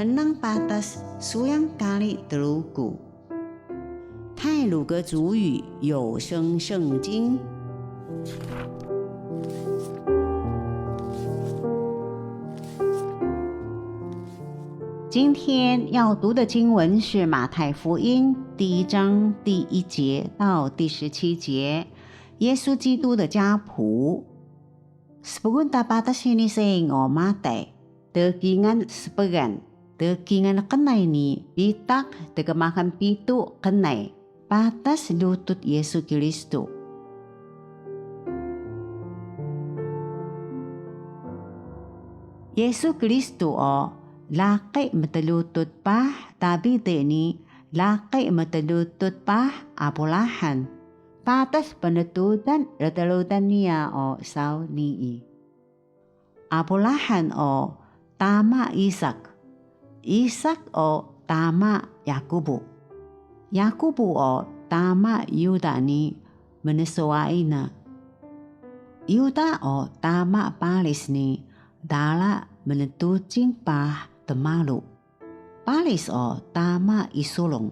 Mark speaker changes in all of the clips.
Speaker 1: henang patas suyang kali telugu。太鲁阁主语有声圣经。今天要读的经文是马太福音第1章第1节到第17节，耶稣基督的家谱。Sepunta patas ini seingo Matay, tegingan sepegan, tegingan kenay ni bitak tegemakan pitu kenay, patas lutut Yesus Kristus. Yesus Kristus laki matalutut pah tapi ni laki matalutut pah apulahan. Patas penetutan ratalutan niya saw nii. Apulahan tama Isak. Isak tama Yakubu. Yakubu tama Yuda ni menesuai na. Yuda tama Palis ni dala menetucing pah temalu. Palis tama Isulong.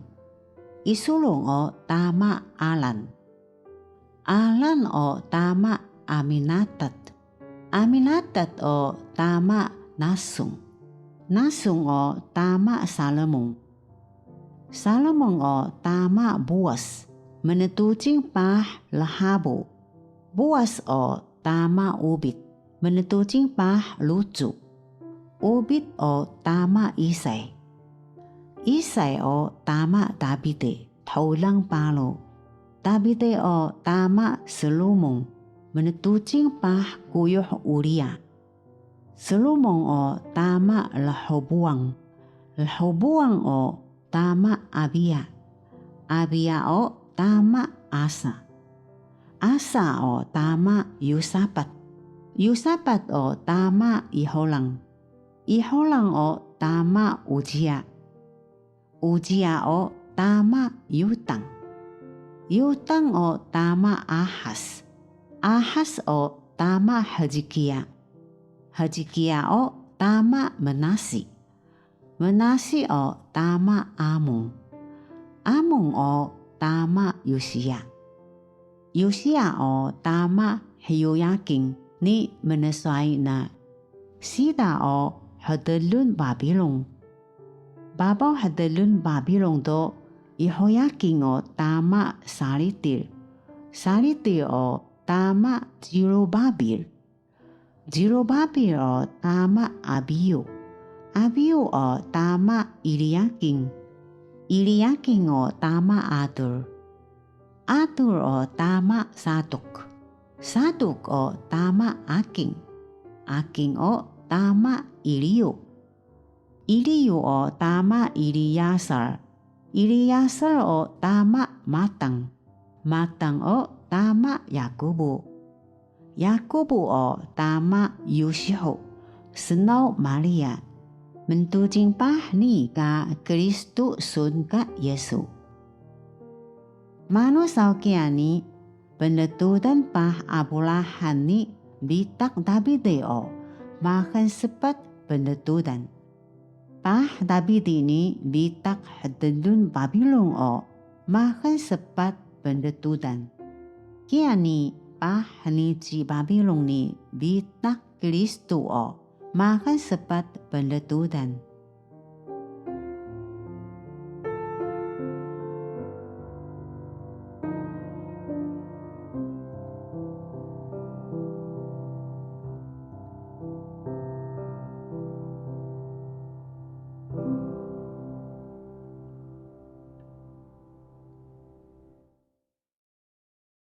Speaker 1: Isulong tama Alan. Alan tama Aminatat. Aminatat tama Nasung. Nasung tama Salomon. Salomon tama Boas. Menetucing pah Lahabo. Boas tama Ubit. Menetucing pah Lucu. Ubit tama Isay. Isay tama Dabide, taulang palo. Dabide tama Selumong, menetucing pah kuyuh Uria. Selumong tama Lahobuang. Lahobuang tama Abia. Abia tama Asa. Asa tama Yusapat. Yusapat tama Iholang. Iholang tama Uzia. Uzia tama Yutang. Yutang tama Ahas. Ahas tama Hezekia. Hezekia tama Menasi. Menasi tama Amon. Amon tama Yosia. Yosia tama Heoyakin ni menesuai na. Sida hadalun Babilon. Babaw hadalun Babilon do Yehoyakin tama Salitir. Salitir tama Zerubbabel. Zerubbabel tama Abiyu. Abiyu tama Eliakim. Eliakim tama Atur. Atur tama Saduk. Saduk tama Aking. Aking tama Iliu. Iliu tama Iliyasar. Iliyasar tama Matang. Matang tama Yakubu. Yakubu tama Yusho. Senau Maria. Mentucing pah ni ka Kristus sun ka Yesu. Manu saukiani penetutan pah apulahan ni bitak Dabide makan sepat penetutan. Pah Dabide ni bitak hadalun Babilon makan sepat penetutan. Kiani pah hanici Babilon ni bitak Kristus makan sepat penetutan.